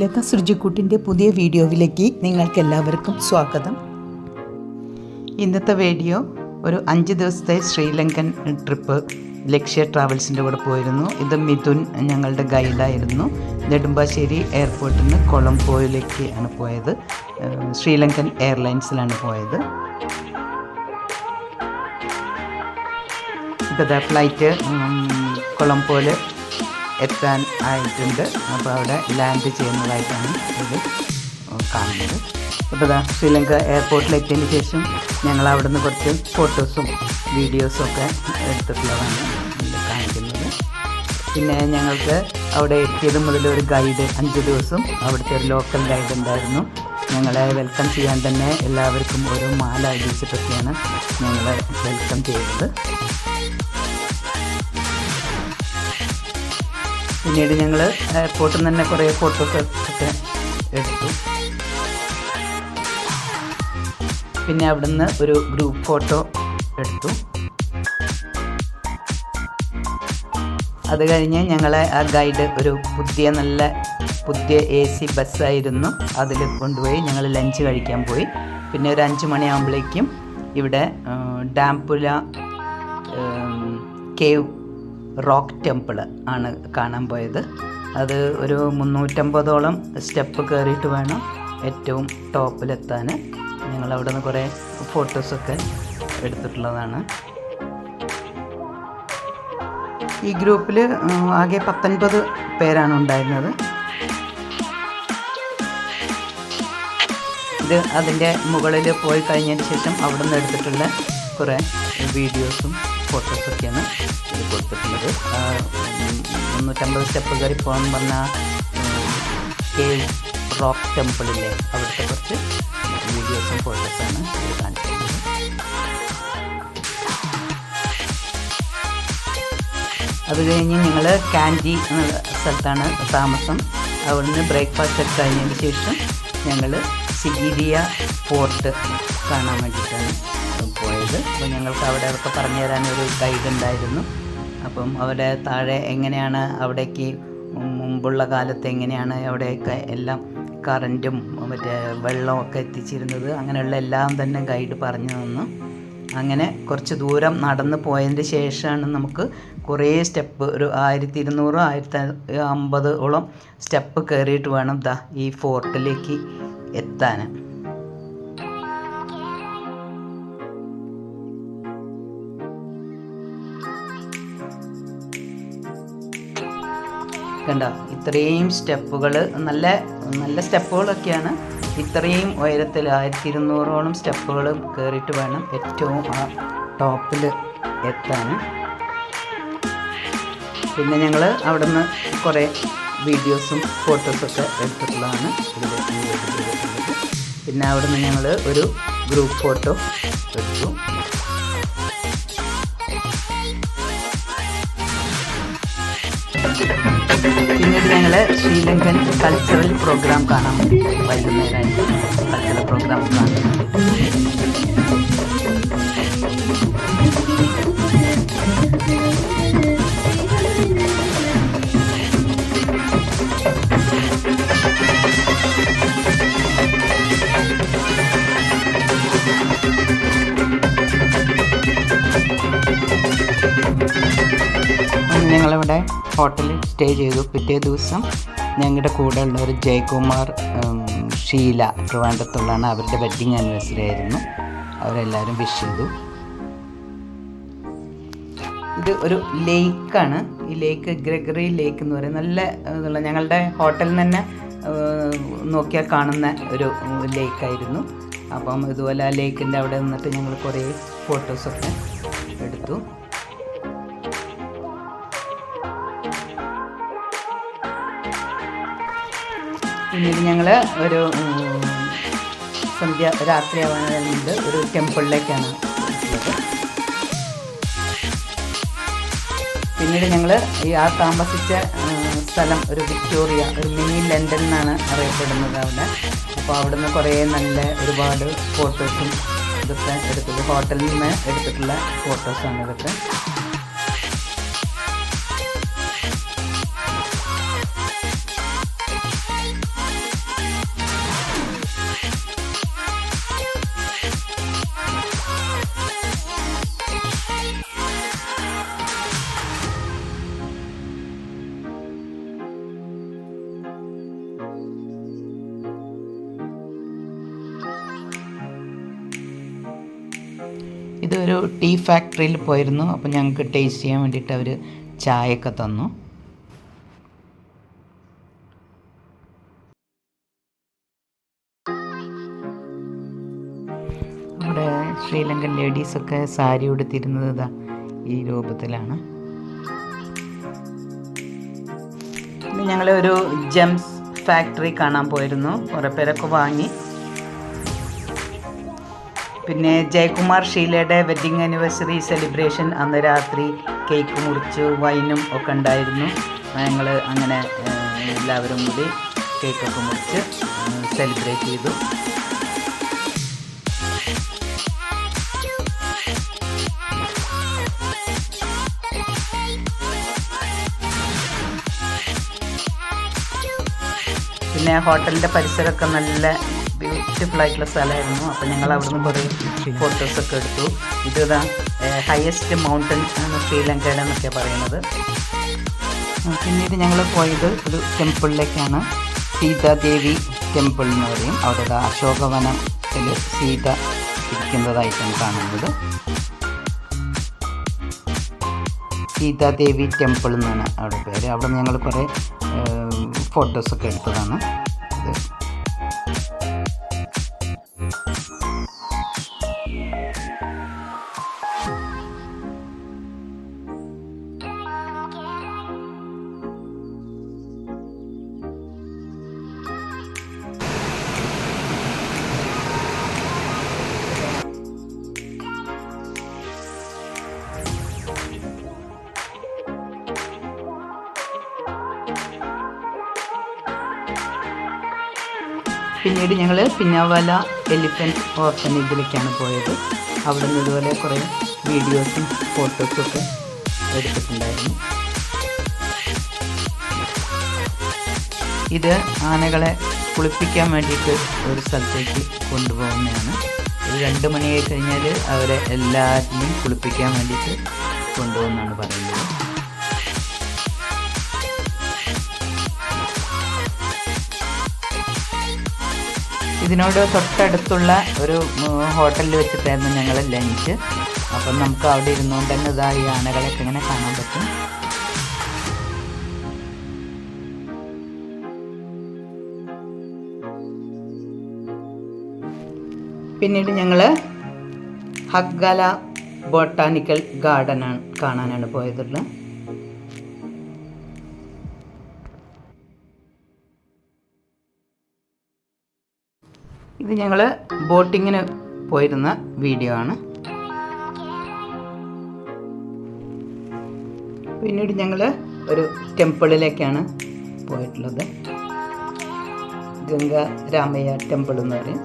ലത സൃജിക്കുട്ടിൻ്റെ പുതിയ വീഡിയോയിലേക്ക് നിങ്ങൾക്കെല്ലാവർക്കും സ്വാഗതം. ഇന്നത്തെ വീഡിയോ ഒരു 5 ദിവസത്തെ ശ്രീലങ്കൻ ട്രിപ്പ് ലക്ഷ്യ ട്രാവൽസിൻ്റെ കൂടെ പോയിരുന്നു. ഇത് മിഥുൻ ഞങ്ങളുടെ ഗൈഡായിരുന്നു. നെടുമ്പാശ്ശേരി എയർപോർട്ടിൽ നിന്ന് കൊളംബോയിലേക്ക് ആണ് പോയത്. ശ്രീലങ്കൻ എയർലൈൻസിലാണ് പോയത്. ഇപ്പോൾ ഫ്ലൈറ്റ് കൊളംബോയിൽ എത്താൻ ആയിട്ടുണ്ട്. അപ്പോൾ അവിടെ ലാൻഡ് ചെയ്യുന്നതായിട്ടാണ് ഇത് കാണുന്നത്. ഇപ്പോൾ ശ്രീലങ്ക എയർപോർട്ടിൽ എത്തിയതിന് ശേഷം ഞങ്ങൾ അവിടെ നിന്ന് കുറച്ച് ഫോട്ടോസും വീഡിയോസും ഒക്കെ എടുത്തിട്ടുള്ളതാണ് കാണിക്കുന്നത്. പിന്നെ ഞങ്ങൾക്ക് അവിടെ എത്തിയത് മുതൽ ഒരു ഗൈഡ് 5 ദിവസം അവിടുത്തെ ഒരു ലോക്കൽ ഗൈഡ് ഉണ്ടായിരുന്നു. ഞങ്ങളെ വെൽക്കം ചെയ്യാൻ തന്നെ എല്ലാവർക്കും ഓരോ മാല അടിച്ചിട്ടൊക്കെയാണ് ഞങ്ങളെ വെൽക്കം ചെയ്തത്. പിന്നീട് ഞങ്ങൾ എയർപോർട്ടിൽ നിന്ന് തന്നെ കുറേ ഫോട്ടോസ് ഒക്കെ എടുത്തു. പിന്നെ അവിടുന്ന് ഒരു ഗ്രൂപ്പ് ഫോട്ടോ എടുത്തു. അത് കഴിഞ്ഞ് ഞങ്ങളെ ആ ഗൈഡ് ഒരു പുതിയ AC ബസ്സായിരുന്നു. അതിൽ കൊണ്ടുപോയി ഞങ്ങൾ ലഞ്ച് കഴിക്കാൻ പോയി. പിന്നെ ഒരു 5 മണിയാകുമ്പോഴേക്കും ഇവിടെ ഡാംപുല കേവ് റോക്ക് ടെമ്പിൾ ആണ് കാണാൻ പോയത്. അത് ഒരു 350ഓളം സ്റ്റെപ്പ് കയറിയിട്ട് വേണം ഏറ്റവും ടോപ്പിലെത്താൻ. ഞങ്ങളവിടെ നിന്ന് കുറേ ഫോട്ടോസൊക്കെ എടുത്തിട്ടുള്ളതാണ്. ഈ ഗ്രൂപ്പിൽ ആകെ 19 പേരാണ് ഉണ്ടായിരുന്നത്. ഇത് അതിൻ്റെ മുകളിൽ പോയി കഴിഞ്ഞതിന് ശേഷം അവിടെ നിന്ന് എടുത്തിട്ടുള്ള കുറേ വീഡിയോസും ഫോട്ടോസൊക്കെയാണ് ഇത് കൊടുത്തിട്ടുള്ളത്. 350 സ്റ്റെപ്പ് കയറി പോകാൻ പറഞ്ഞാൽ കേവ് റോക്ക് ടെമ്പിളിലെ അവിടുത്തെ കുറച്ച് വീഡിയോസും ഫോട്ടോസാണ് ഇത് കാണിക്കുന്നത്. അത് കഴിഞ്ഞ് ഞങ്ങൾ കാൻജി എന്നുള്ള സ്ഥലത്താണ് താമസം. അവിടുന്ന് ബ്രേക്ക്ഫാസ്റ്റ് ഒക്കെ കഴിഞ്ഞതിന് ശേഷം ഞങ്ങൾ സിഗിരിയ ഫോർട്ട് കാണാൻ വേണ്ടിയിട്ടാണ് പോയത്. അപ്പോൾ ഞങ്ങൾക്ക് അവിടെ ഒക്കെ പറഞ്ഞു തരാനൊരു ഗൈഡ് ഉണ്ടായിരുന്നു. അപ്പം അവിടെ താഴെ എങ്ങനെയാണ് അവിടേക്ക് മുമ്പുള്ള കാലത്ത് എങ്ങനെയാണ് അവിടെയൊക്കെ എല്ലാം കറൻറ്റും മറ്റേ വെള്ളമൊക്കെ എത്തിച്ചിരുന്നത്, അങ്ങനെയുള്ള എല്ലാം തന്നെ ഗൈഡ് പറഞ്ഞു തന്നു. അങ്ങനെ കുറച്ച് ദൂരം നടന്ന് പോയതിൻ്റെ ശേഷമാണ് നമുക്ക് കുറേ സ്റ്റെപ്പ് ഒരു 1200 1050ഓളം സ്റ്റെപ്പ് കയറിയിട്ട് വേണം ഈ ഫോർട്ടിലേക്ക് എത്താൻ. കണ്ടോ, ഇത്രയും സ്റ്റെപ്പുകൾ നല്ല സ്റ്റെപ്പുകളൊക്കെയാണ്. ഇത്രയും ഉയരത്തിൽ 1200ഓളം സ്റ്റെപ്പുകൾ കയറിയിട്ട് വേണം ഏറ്റവും ആ ടോപ്പിൽ എത്താൻ. പിന്നെ ഞങ്ങൾ അവിടെ നിന്ന് കുറേ വീഡിയോസും ഫോട്ടോസൊക്കെ എടുത്തിട്ടുള്ളതാണ് ഇതിൽ ചെയ്തിട്ടുള്ളത്. പിന്നെ അവിടെ നിന്ന് ഞങ്ങൾ ഒരു ഗ്രൂപ്പ് ഫോട്ടോ എടുത്തു. പിന്നീട് ഞങ്ങൾ ശ്രീലങ്കൻ കൾച്ചറൽ പ്രോഗ്രാം കാണാൻ വേണ്ടി വൈകുന്നേരമായിട്ട് കൾച്ചറൽ പ്രോഗ്രാം കാണാൻ. ഞങ്ങളിവിടെ ഹോട്ടലിൽ സ്റ്റേ ചെയ്തു. പിറ്റേ ദിവസം ഞങ്ങളുടെ കൂടെ ഉള്ള ഒരു ജയകുമാർ ഷീല ട്രിവാൻഡ്രത്തുള്ളതാണ്. അവരുടെ വെഡ്ഡിങ് ആനിവേഴ്സറി ആയിരുന്നു. അവരെല്ലാവരും വിഷ് ചെയ്തു. ഇത് ഒരു ലേക്കാണ്. ഈ ലേക്ക് ഗ്രെഗറി ലേക്ക് എന്ന് പറയും. നല്ല ഇതുള്ള ഞങ്ങളുടെ ഹോട്ടലിൽ നിന്ന് തന്നെ നോക്കിയാൽ കാണുന്ന ഒരു ലേക്കായിരുന്നു. അപ്പം ഇതുപോലെ ആ ലേക്കിൻ്റെ അവിടെ നിന്നിട്ട് ഞങ്ങൾ കുറേ ഫോട്ടോസൊക്കെ എടുത്തു. പിന്നീട് ഞങ്ങൾ ഒരു രാത്രിയാവാനുണ്ട് ഒരു ടെമ്പിളിലേക്കാണ് ഉള്ളത്. പിന്നീട് ഞങ്ങൾ താമസിച്ച സ്ഥലം ഒരു വിക്ടോറിയ, ഒരു മിനി ലണ്ടൻ എന്നാണ് അറിയപ്പെടുന്നത് അവിടെ. അപ്പോൾ അവിടുന്ന് കുറേ ഒരുപാട് ഫോട്ടോസും ഇതൊക്കെ എടുത്തത് ഹോട്ടലിൽ നിന്ന് എടുത്തിട്ടുള്ള ഫോട്ടോസാണ് ഇതൊക്കെ. ഇതൊരു ടീ ഫാക്ടറിയിൽ പോയിരുന്നു. അപ്പോൾ ഞങ്ങൾക്ക് ടേസ്റ്റ് ചെയ്യാൻ വേണ്ടിയിട്ട് അവർ ചായയൊക്കെ തന്നു. നമ്മുടെ ശ്രീലങ്കൻ ലേഡീസൊക്കെ സാരി ഉടുത്തിരുന്നത് ഇതാ ഈ രൂപത്തിലാണ്. പിന്നെ ഞങ്ങൾ ഒരു ജെംസ് ഫാക്ടറി കാണാൻ പോയിരുന്നു. കുറേ പേരൊക്കെ വാങ്ങി. പിന്നെ ജയകുമാർ ഷീലയുടെ വെഡ്ഡിങ് ആനിവേഴ്സറി സെലിബ്രേഷൻ അന്ന് രാത്രി കേക്ക് മുറിച്ച് വൈനും ഒക്കെ ഉണ്ടായിരുന്നു. ഞങ്ങൾ അങ്ങനെ എല്ലാവരും കൂടി കേക്കൊക്കെ മുറിച്ച് സെലിബ്രേറ്റ് ചെയ്തു. പിന്നെ ഹോട്ടലിൻ്റെ പരിസരമൊക്കെ നല്ല ബ്യൂട്ടിഫുൾ ആയിട്ടുള്ള സ്ഥലമായിരുന്നു. അപ്പോൾ ഞങ്ങൾ അവിടുന്ന് കുറേ ഫോട്ടോസൊക്കെ എടുത്തു. ഇതാ ഹയസ്റ്റ് മൗണ്ടൻ ആണ് ശ്രീലങ്കയുടെ എന്നൊക്കെ പറയുന്നത്. പിന്നീട് ഞങ്ങൾ പോയത് ഒരു ടെമ്പിളിലേക്കാണ്. സീതാദേവി ടെമ്പിൾ എന്ന് പറയും. അവിടെ അശോകവനത്തിൽ സീത ഇരിക്കുന്നതായിട്ടാണ് കാണുന്നത്. സീതാദേവി ടെമ്പിൾ എന്നാണ് അവിടെ പേര്. അവിടെ ഞങ്ങൾ കുറേ ഫോട്ടോസൊക്കെ എടുത്തതാണ് ഇത്. പിന്നീട് ഞങ്ങൾ പിന്നാവാല എലിഫൻറ്റ് ഓർഫനേജിലേക്കാണ് പോയത്. അവിടെ നിന്ന് ഇതുപോലെ കുറേ വീഡിയോസും ഫോട്ടോസും ഒക്കെ എടുത്തിട്ടുണ്ടായിരുന്നു. ഇത് ആനകളെ കുളിപ്പിക്കാൻ വേണ്ടിയിട്ട് ഒരു സ്ഥലത്തേക്ക് കൊണ്ടുപോകുന്നതാണ്. ഒരു 2 മണിയായി കഴിഞ്ഞാൽ അവരെ എല്ലാറ്റിനെയും കുളിപ്പിക്കാൻ വേണ്ടിയിട്ട് കൊണ്ടുപോകുന്നതാണ് പറയുന്നത്. ഇതിനോട് തൊട്ടടുത്തുള്ള ഒരു ഹോട്ടലിൽ വെച്ചിട്ടായിരുന്നു ഞങ്ങൾ ലഞ്ച്. അപ്പം നമുക്ക് അവിടെ ഇരുന്നുകൊണ്ട് തന്നെ ഇതാ ഈ ആനകളൊക്കെ ഇങ്ങനെ കാണാൻ പറ്റും. പിന്നീട് ഞങ്ങൾ ഹഗ്ഗല ബൊട്ടാനിക്കൽ ഗാർഡൻ കാണാനാണ് പോയതുള്ളത്. ഇത് ഞങ്ങൾ ബോട്ടിങ്ങിന് പോയിരുന്ന വീഡിയോ ആണ്. പിന്നീട് ഞങ്ങൾ ഒരു ടെമ്പിളിലേക്കാണ് പോയിട്ടുള്ളത്. ഗംഗ രാമയ്യ ടെമ്പിൾ എന്ന് പറയും.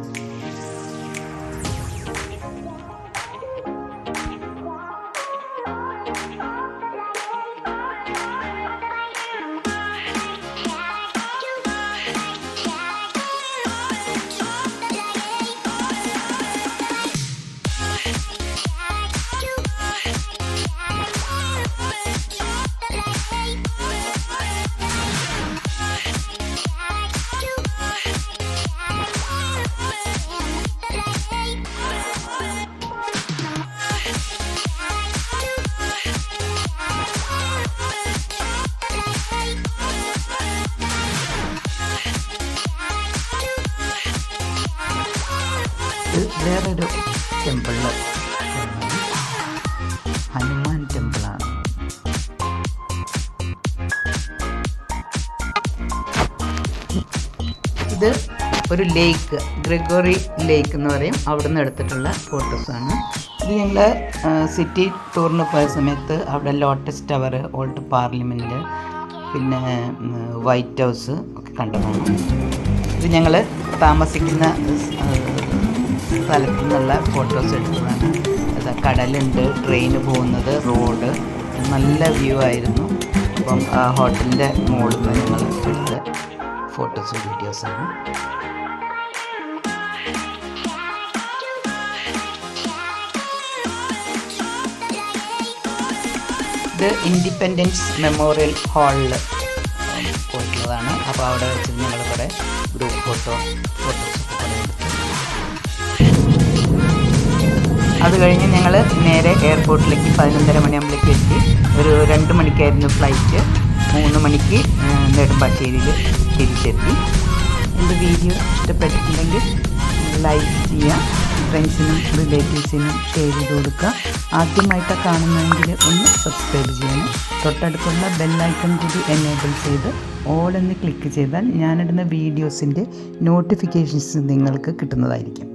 വേറൊരു ടെമ്പിളിൽ ഹനുമാൻ ടെമ്പിളാണ്. ഇത് ഒരു ലേക്ക്, ഗ്രിഗോറി ലേക്ക് എന്ന് പറയും. അവിടെ നിന്ന് എടുത്തിട്ടുള്ള ഫോട്ടോസാണ്. ഇത് ഞങ്ങൾ സിറ്റി ടൂറിന് പോയ സമയത്ത് അവിടെ ലോട്ടസ് ടവർ, ഓൾഡ് പാർലമെൻറ്റ്, പിന്നെ വൈറ്റ് ഹൗസ് ഒക്കെ കണ്ടതാണ്. ഇത് ഞങ്ങൾ താമസിക്കുന്ന സ്ഥലത്തു നിന്നുള്ള ഫോട്ടോസ് എടുത്തതാണ്. അതാ കടലുണ്ട്, ട്രെയിൻ പോകുന്നത്, റോഡ്, നല്ല വ്യൂ ആയിരുന്നു. അപ്പം ആ ഹോട്ടലിൻ്റെ മുകളിൽ നിന്ന് ഞങ്ങൾ എടുത്ത ഫോട്ടോസും വീഡിയോസാണ്. ഇത് ഇൻഡിപെൻഡൻസ് മെമ്മോറിയൽ ഹാളിൽ പോയിട്ടുള്ളതാണ്. അപ്പോൾ അവിടെ വെച്ച് ഞങ്ങൾ കുറേ ഗ്രൂപ്പ് ഫോട്ടോസൊക്കെ കുറേ എടുത്തു. അത് കഴിഞ്ഞ് ഞങ്ങൾ നേരെ എയർപോർട്ടിലേക്ക് 11:30 മണിയാകുമ്പോഴേക്ക് എത്തി. ഒരു 2 മണിക്കായിരുന്നു ഫ്ലൈറ്റ്. 3 മണിക്ക് നെടുമ്പാശ്ശേരിയിൽ തിരിച്ചെത്തി. എൻ്റെ വീഡിയോ ഇഷ്ടപ്പെട്ടിട്ടുണ്ടെങ്കിൽ ലൈക്ക് ചെയ്യുക, ഫ്രണ്ട്സിനും റിലേറ്റീവ്സിനും ഷെയർ ചെയ്ത് കൊടുക്കുക. ആദ്യമായിട്ട് കാണുന്നതെങ്കിൽ ഒന്ന് സബ്സ്ക്രൈബ് ചെയ്യണം. തൊട്ടടുത്തുള്ള ബെല്ലൈക്കൺ കൂടി എനേബിൾ ചെയ്ത് ഓൾ എന്ന് ക്ലിക്ക് ചെയ്താൽ ഞാനിടുന്ന വീഡിയോസിൻ്റെ നോട്ടിഫിക്കേഷൻസ് നിങ്ങൾക്ക് കിട്ടുന്നതായിരിക്കും.